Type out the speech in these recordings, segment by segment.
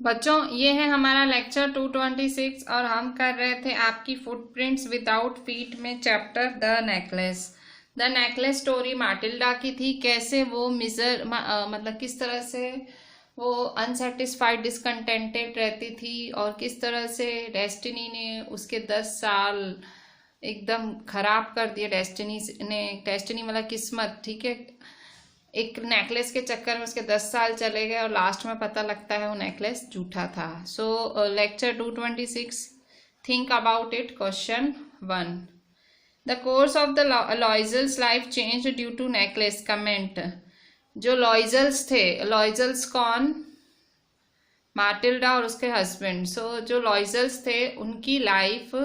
बच्चों, ये है हमारा लेक्चर 226 और हम कर रहे थे आपकी फुटप्रिंट्स विदाउट फीट में chapter the necklace. The necklace story माटिल्डा की थी। कैसे वो मतलब किस तरह से वो अनसेटिस्फाइड डिसकंटेंटेड रहती थी और किस तरह से डेस्टिनी ने उसके 10 साल एकदम खराब कर दिए। डेस्टिनी मतलब किस्मत, ठीक है। एक नेकलेस के चक्कर में उसके 10 साल चले गए और लास्ट में पता लगता है वो नेकलेस झूठा था। So lecture 226, think about it. Question 1, the course of the Loisels life change due to necklace. Comment. जो लॉइजल्स थे, लॉइजल्स कौन? माटिल्डा और उसके हस्बैंड। सो जो लॉइजल्स थे उनकी लाइफ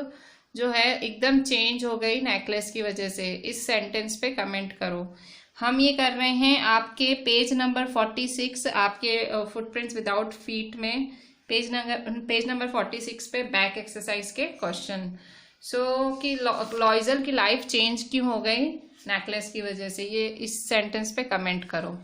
जो है एकदम चेंज हो गई नेकलेस की वजह से। इस सेंटेंस पे कमेंट करो। हम ये कर रहे हैं आपके पेज नंबर 46, आपके फुटप्रिंट्स विदाउट फीट में पेज नंबर 46 पे बैक एक्सरसाइज के क्वेश्चन। कि लॉइजल की लाइफ चेंज क्यों हो गई नेकलेस की वजह से, ये इस सेंटेंस पे कमेंट करो।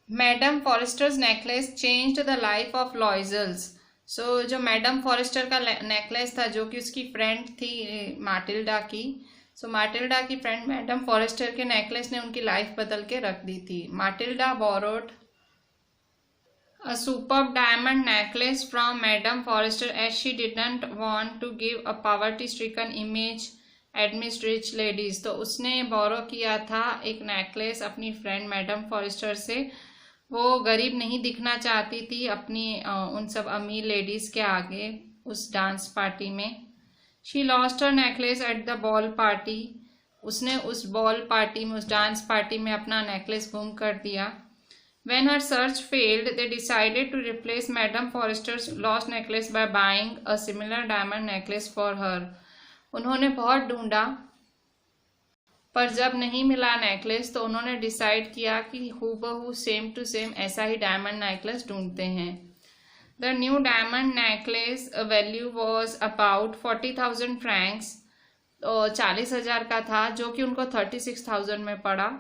Madam Forestier's necklace changed the life of Loisels. जो मैडम फॉरेस्टर का नेकलेस था, जो कि उसकी फ्रेंड थी माटिल्डा की, माटिल्डा की फ्रेंड मैडम फॉरेस्टर के नेकलेस ने उनकी लाइफ बदल के रख दी थी। माटिल्डा borrowed a superb diamond necklace from Madame Forrester as she didn't want to give a poverty-stricken image amidst rich ladies। तो उसने बोरो किया था एक नेकलेस अपनी फ्रेंड मैडम फॉरेस्टर से। वो गरीब नहीं दिखना चाहती थी अपनी उन सब अमीर लेडीज के आगे उस डांस पार्टी में। She lost her necklace at the ball party. उसने उस बॉल पार्टी में, उस डांस पार्टी में अपना नेकलेस गुम कर दिया। When her search failed, they decided to replace Madame Forrester's lost necklace by buying a similar diamond necklace for her। उन्होंने बहुत ढूंढा पर जब नहीं मिला नेकलेस तो उन्होंने डिसाइड किया कि हूबहू सेम टू सेम ऐसा ही डायमंड नेकलेस ढूंढते हैं। The new diamond necklace value was about 40,000 Franks. 40,000 का था, जो कि उनको 36,000 में पड़ा।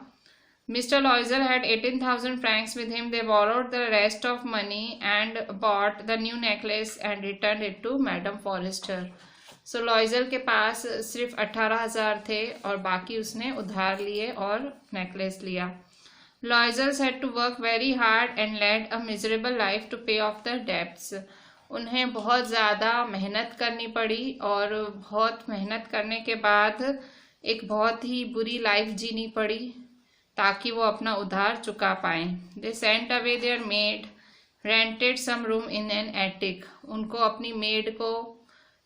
Mr. Loisel had 18,000 francs with him. They borrowed the rest of money and bought the new necklace and returned it to Madame Forrester। Loisel के पास सिर्फ 18,000 थे और बाकी उसने उधार लिए और नेकलेस लिया। Loisel had to work very hard and led a miserable life to pay off the debts। उन्हें बहुत ज़्यादा मेहनत करनी पड़ी और बहुत मेहनत करने के बाद एक बहुत ही बुरी लाइफ जीनी पड़ी ताकि वो अपना उधार चुका पाएं। They sent away their maid, rented some room in an attic. उनको अपनी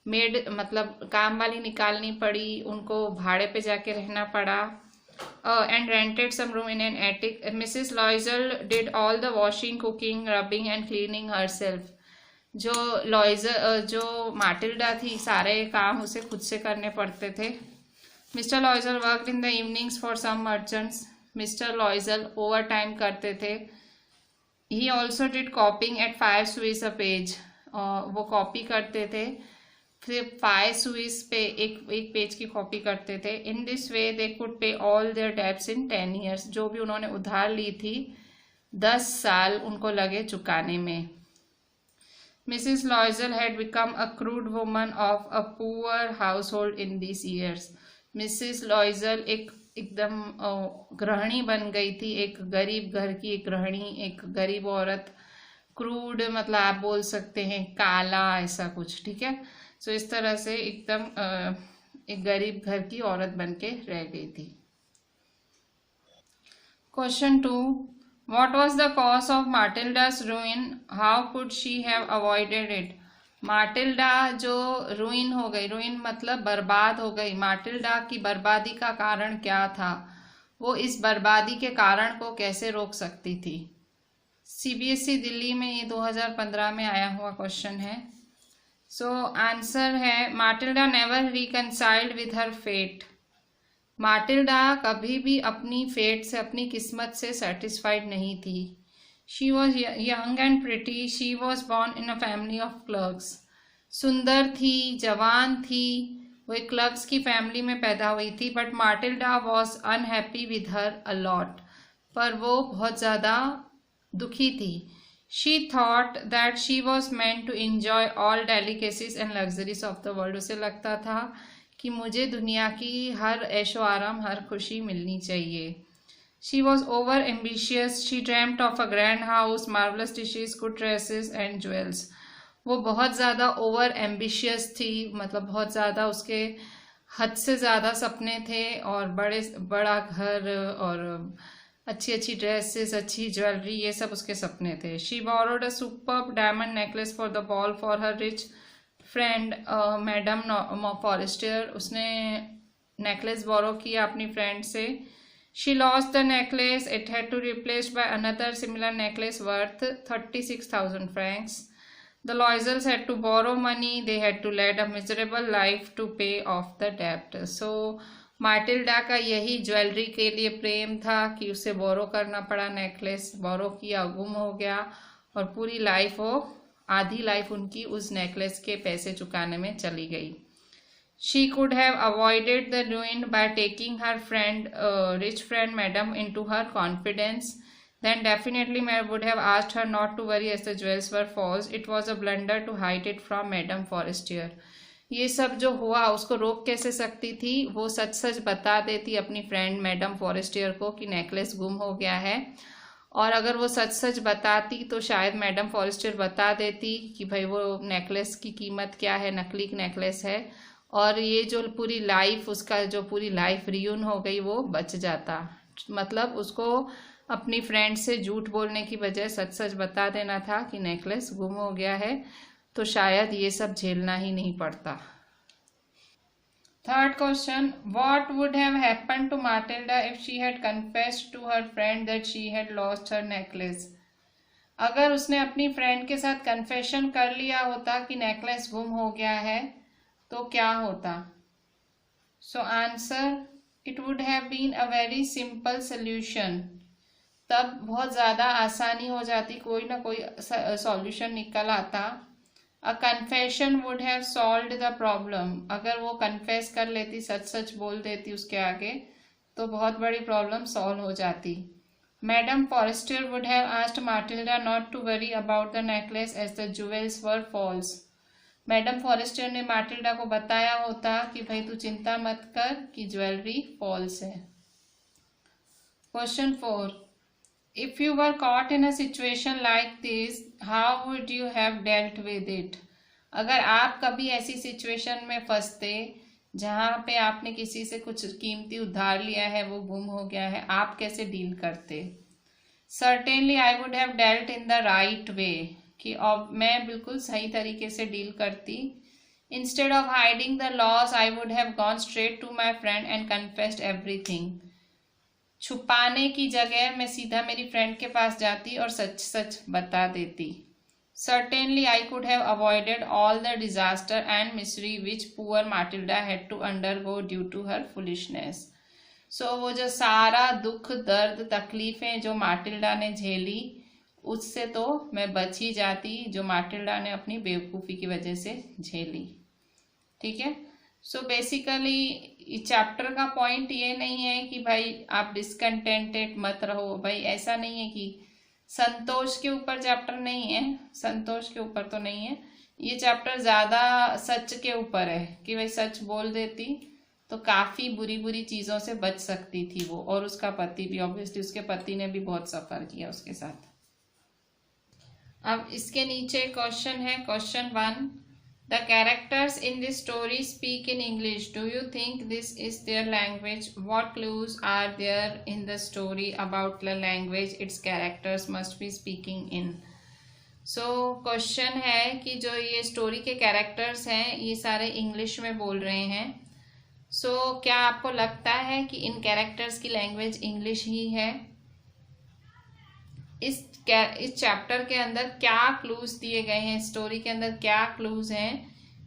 मेड मतलब काम वाली निकालनी पड़ी, उनको भाड़े पे जाके रहना पड़ा। And rented some room in an attic. Mrs Loisel did all the washing, cooking, rubbing and cleaning herself. जो माटिल्डा थी, सारे काम उसे खुद से करने पड़ते थे। Mr Loisel worked in the evenings for some merchants. Mr Loisel over time करते थे। He also did copying at 5 sous a page. वो कॉपी करते थे, फिर 5 सुइस पे एक पेज की कॉपी करते थे। In this way they could pay all their debts in 10 years। जो भी उन्होंने उधार ली थी 10 साल उनको लगे चुकाने में। Mrs लॉइजल had become a crude woman of a poor house hold in this years. Mrs लॉइजल एकदम गृहिणी बन गई थी, एक गरीब घर की एक गृहिणी, एक गरीब औरत। क्रूड मतलब आप बोल सकते हैं काला, ऐसा कुछ, ठीक है। इस तरह से एकदम एक गरीब घर की औरत बन के रह गई थी। Question 2, what was the cause of Matilda's ruin, how could she have avoided it. Matilda जो रूइन हो गई, रूइन मतलब बर्बाद हो गई, माटिल्डा की बर्बादी का कारण क्या था, वो इस बर्बादी के कारण को कैसे रोक सकती थी। सीबीएसई दिल्ली में ये 2015 में आया हुआ क्वेश्चन है। आंसर है Matilda never reconciled with her fate. Matilda कभी भी अपनी फेट से, अपनी किस्मत से सेटिस्फाइड नहीं थी। She was young and pretty. She was born in a family of clerks। सुंदर थी, जवान थी, वो एक क्लर्क्स की फैमिली में पैदा हुई थी। But Matilda was unhappy with her a lot. पर वो बहुत ज़्यादा दुखी थी। She thought that she was meant to enjoy all delicacies and luxuries of the world. उसे लगता था कि मुझे दुनिया की हर ऐशो आराम, हर खुशी मिलनी चाहिए। She was over ambitious, she dreamed of a grand house, marvellous dishes, good dresses and jewels. वो बहुत ज़्यादा ओवर एम्बिशियस थी, मतलब बहुत ज़्यादा उसके हद से ज़्यादा सपने थे, और बड़ा घर और अच्छी अच्छी ड्रेसेस, अच्छी ज्वेलरी, ये सब उसके सपने थे। She borrowed a superb diamond necklace for the ball for her rich friend madam Forestier. उसने नेकलेस बोरो किया अपनी फ्रेंड से। She lost the necklace, it had to replaced by another similar necklace worth 36,000 francs. The Loisels had to borrow money, they had to lead a miserable life to pay off the debt. So माटिल्डा का यही jewellery के लिए प्रेम था कि उसे बोरो करना पड़ा, necklace borrow किया, गुम हो गया, और पूरी लाइफ वो आधी लाइफ उनकी उस नेकलेस के पैसे चुकाने में चली गई। She could have avoided the ruin by taking her friend, rich friend madam, into her confidence. Then definitely Mary would have asked her not to worry as the jewels were false. It was a blunder to hide it from Madame Forestier. ये सब जो हुआ उसको रोक कैसे सकती थी? वो सच सच बता देती अपनी फ्रेंड मैडम फॉरेस्टियर को कि नेकलेस गुम हो गया है, और अगर वो सच सच बताती तो शायद मैडम फॉरेस्टियर बता देती कि भाई वो नेकलेस की कीमत क्या है, नकली नेकलेस है, और ये जो पूरी लाइफ, उसका जो पूरी लाइफ रियून हो गई, वो बच जाता। मतलब उसको अपनी फ्रेंड से झूठ बोलने की बजाय सच सच बता देना था कि नेकलेस गुम हो गया है, तो शायद ये सब झेलना ही नहीं पड़ता। Third question, what would have happened to Matilda if she had confessed to her friend that she had lost her necklace. अगर उसने अपनी फ्रेंड के साथ कन्फेशन कर लिया होता कि नेकलेस गुम हो गया है, तो क्या होता? So answer, it would have been a very simple solution. तब बहुत ज़्यादा आसानी हो जाती, कोई ना कोई सॉल्यूशन निकल आता। अ confession would have solved the problem. अगर वो कन्फेस कर लेती, सच सच बोल देती उसके आगे, तो बहुत बड़ी प्रॉब्लम सॉल्व हो जाती। Madam Forestier would have asked Matilda not to worry about the necklace as the jewels were false. Madam Forestier ने माटिल्डा को बताया होता कि भाई तू चिंता मत कर कि ज्वेलरी फॉल्स है। Question 4, if you were caught in a situation like this, how would you have dealt with it? अगर आप कभी ऐसी सिचुएशन में फंसते जहाँ पे आपने किसी से कुछ कीमती उधार लिया है, वो गुम हो गया है, आप कैसे डील करते? Certainly I would have dealt in the right way, कि अब मैं बिल्कुल सही तरीके से डील करती। Instead of hiding the loss, I would have gone straight to my friend and confessed everything. छुपाने की जगह मैं सीधा मेरी फ्रेंड के पास जाती और सच सच बता देती। Certainly I could have avoided all the disaster and misery which poor Matilda had to undergo due to her foolishness. So वो जो सारा दुख, दर्द, तकलीफें जो माटिल्डा ने झेली, उससे तो मैं बच ही जाती जो माटिल्डा ने अपनी बेवकूफ़ी की वजह से झेली। ठीक है। सो बेसिकली इस चैप्टर का पॉइंट ये नहीं है कि भाई आप डिसकंटेंटेड मत रहो, भाई ऐसा नहीं है कि संतोष के ऊपर चैप्टर नहीं है, संतोष के ऊपर तो नहीं है। ये चैप्टर ज़्यादा सच के ऊपर है कि भाई सच बोल देती तो काफ़ी बुरी बुरी चीज़ों से बच सकती थी वो, और उसका पति भी, ऑब्वियसली उसके पति ने भी बहुत सफ़र किया उसके साथ। अब इसके नीचे क्वेश्चन है, question 1, The characters in this story speak in English. Do you think this is their language? What clues are there in the story about the language its characters must be speaking in? So question है कि जो ये story के characters हैं ये सारे English में बोल रहे हैं। So क्या आपको लगता है कि इन कैरेक्टर्स की लैंग्वेज इंग्लिश ही है? इस चैप्टर के अंदर क्या क्लूज दिए गए हैं, स्टोरी के अंदर क्या क्लूज हैं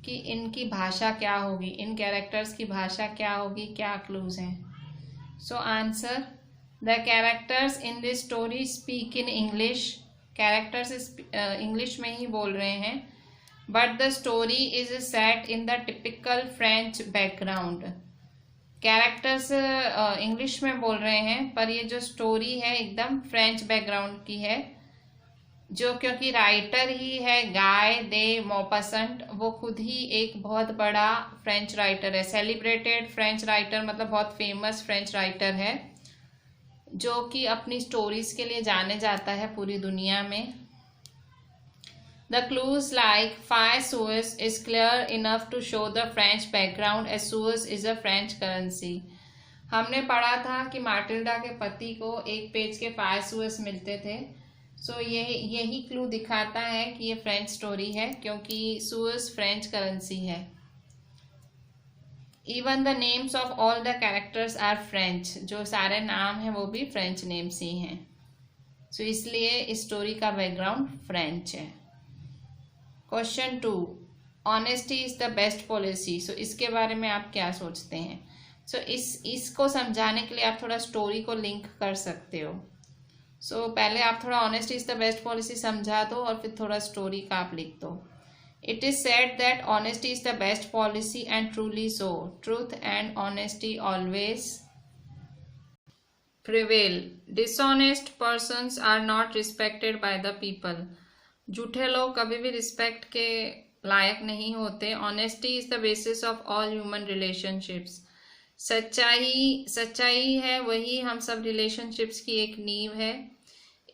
कि इनकी भाषा क्या होगी, इन कैरेक्टर्स की भाषा क्या होगी, क्या क्लूज हैं? So answer, the characters in this story speak in English. Characters English में ही बोल रहे हैं, but the story is set in the typical French background. Characters English में बोल रहे हैं पर ये जो स्टोरी है एकदम फ्रेंच बैकग्राउंड की है। जो क्योंकि राइटर ही है गाय दे मॉपसंट, वो खुद ही एक बहुत बड़ा फ्रेंच राइटर है, सेलिब्रेटेड फ्रेंच राइटर, मतलब बहुत फेमस फ्रेंच राइटर है, जो कि अपनी स्टोरीज के लिए जाने जाता है पूरी दुनिया में। The clues like Phi Suez is clear enough to show the French background as Suez is a French currency. हमने पढ़ा था कि माटिल्डा के पति को एक पेज के फाइ सुएस मिलते थे। सो यही क्लू दिखाता है कि ये फ्रेंच स्टोरी है, क्योंकि सुएस फ्रेंच करेंसी है। Even the names of all the characters are French, जो सारे नाम हैं वो भी फ्रेंच नेम्स ही हैं। सो इसलिए इस स्टोरी का बैकग्राउंड फ्रेंच है। Question 2, honesty is the best policy. So इसके बारे में आप क्या सोचते हैं? सो इसको समझाने के लिए आप थोड़ा स्टोरी को लिंक कर सकते हो। सो पहले आप थोड़ा honesty is the best policy समझा दो और फिर थोड़ा स्टोरी का आप लिख दो। It is said that honesty is the best policy and truly so, truth and honesty always prevail, dishonest persons are not respected by the people. झूठे लोग कभी भी रिस्पेक्ट के लायक नहीं होते। Honesty is the basis of all human relationships, सच्चाई है वही हम सब रिलेशनशिप्स की एक नींव है।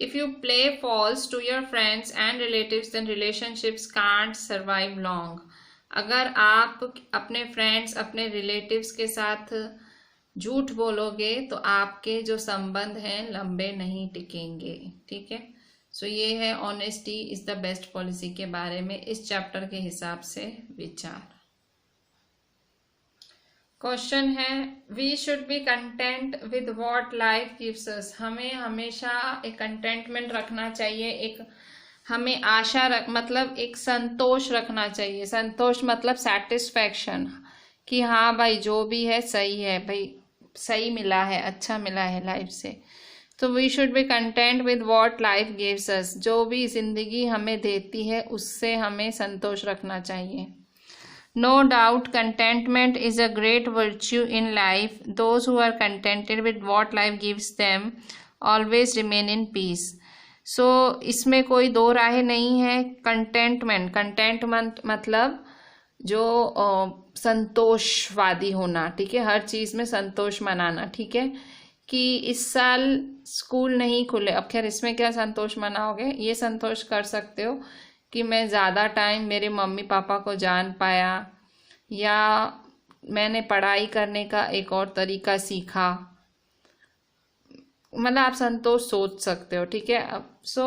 If you play false to your friends and relatives then relationships can't survive long. अगर आप अपने फ्रेंड्स अपने रिलेटिव्स के साथ झूठ बोलोगे तो आपके जो संबंध हैं लंबे नहीं टिकेंगे। ठीक है, सो ये है honesty is the best policy के बारे में इस चैप्टर के हिसाब से विचार। क्वेश्चन है, we should be content with what life gives us. हमें हमेशा एक कंटेंटमेंट रखना चाहिए, एक हमें मतलब एक संतोष रखना चाहिए। संतोष मतलब सेटिस्फैक्शन, कि हाँ भाई जो भी है सही है, भाई सही मिला है, अच्छा मिला है लाइफ से। तो we should be content with what life gives us, जो भी जिंदगी हमें देती है उससे हमें संतोष रखना चाहिए। No doubt contentment is a great virtue in life. Those who are contented with what life gives them always remain in peace. So इसमें कोई दो राय नहीं है। कंटेंटमेंट मतलब जो संतोषवादी होना, ठीक है, हर चीज़ में संतोष मनाना। ठीक है, कि इस साल स्कूल नहीं खुले, अब खैर इसमें क्या संतोष मनाओगे, ये संतोष कर सकते हो कि मैं ज़्यादा टाइम मेरे मम्मी पापा को जान पाया, या मैंने पढ़ाई करने का एक और तरीका सीखा, मतलब आप संतोष सोच सकते हो। ठीक है, so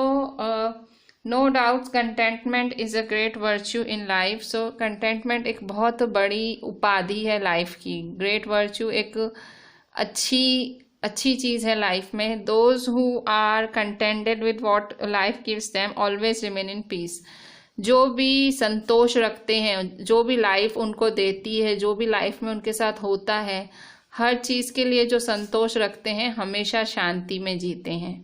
no doubt contentment is a great virtue in life. So contentment एक बहुत बड़ी उपाधि है लाइफ की। ग्रेट वर्च्यू एक अच्छी चीज़ है लाइफ में। Those who are contented with what life gives them always remain in peace. जो भी संतोष रखते हैं, जो भी लाइफ उनको देती है, जो भी लाइफ में उनके साथ होता है, हर चीज़ के लिए जो संतोष रखते हैं हमेशा शांति में जीते हैं।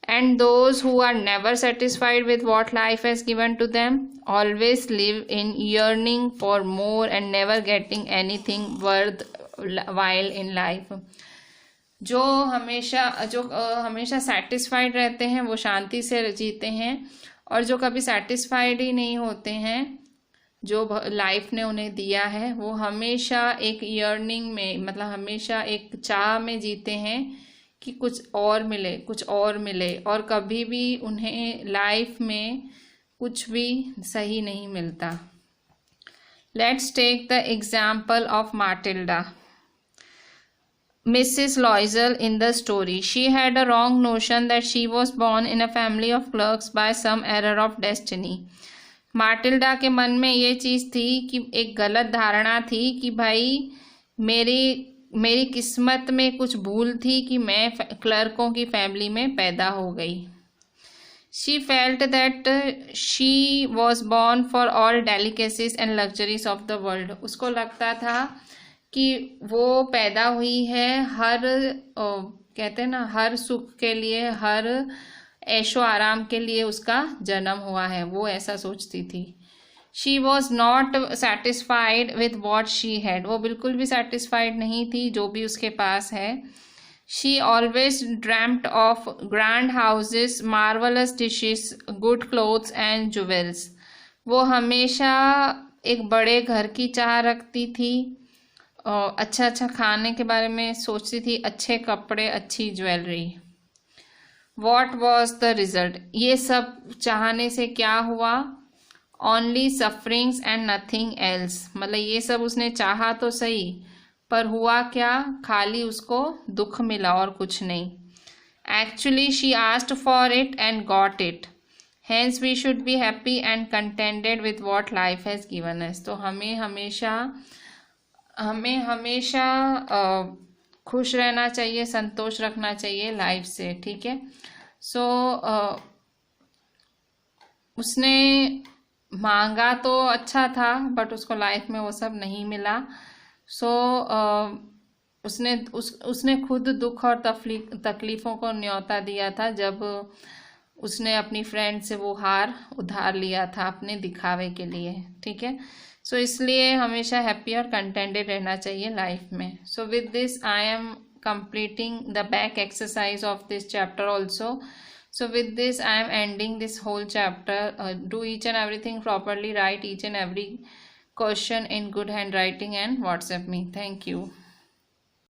And those who are never satisfied with what life has given to them always live in yearning for more and never getting anything worthwhile in life. जो हमेशा सेटिस्फाइड रहते हैं वो शांति से जीते हैं, और जो कभी सेटिस्फाइड ही नहीं होते हैं जो लाइफ ने उन्हें दिया है, वो हमेशा एक यर्निंग में, मतलब हमेशा एक चाह में जीते हैं कि कुछ और मिले, और कभी भी उन्हें लाइफ में कुछ भी सही नहीं मिलता। Let's take the example of Matilda, Mrs. Loisel in the story. She had a wrong notion that she was born in a family of clerks by some error of destiny. माटिल्डा के मन में ये चीज़ थी कि एक गलत धारणा थी कि भाई मेरी किस्मत में कुछ भूल थी कि मैं क्लर्कों की फैमिली में पैदा हो गई। She felt that she was born for all delicacies and luxuries of the world. उसको लगता था कि वो पैदा हुई है कहते हैं ना, हर सुख के लिए, हर ऐशो आराम के लिए उसका जन्म हुआ है, वो ऐसा सोचती थी। She was not satisfied with what she had, वो बिल्कुल भी सेटिस्फाइड नहीं थी जो भी उसके पास है। She always dreamt of grand houses, marvelous dishes, good clothes and jewels. वो हमेशा एक बड़े घर की चाह रखती थी और अच्छा अच्छा खाने के बारे में सोचती थी, अच्छे कपड़े, अच्छी jewellery. What was the result? ये सब चाहने से क्या हुआ? Only sufferings and nothing else. मतलब ये सब उसने चाहा तो सही, पर हुआ क्या? खाली उसको दुख मिला और कुछ नहीं। Actually she asked for it and got it, hence we should be happy and contented with what life has given us. तो हमें हमेशा खुश रहना चाहिए, संतोष रखना चाहिए लाइफ से, ठीक है। सो उसने मांगा तो अच्छा था, बट उसको लाइफ में वो सब नहीं मिला। सो उसने खुद दुख और तकलीफ़ों को न्योता दिया था जब उसने अपनी फ्रेंड से वो हार उधार लिया था अपने दिखावे के लिए, ठीक है। सो इसलिए हमेशा हैप्पी और कंटेंटेड रहना चाहिए लाइफ में। So with this I am completing the back exercise of this chapter also. So with this I am ending this whole chapter. Do each and everything properly, write each and every question in good handwriting and WhatsApp me. Thank you.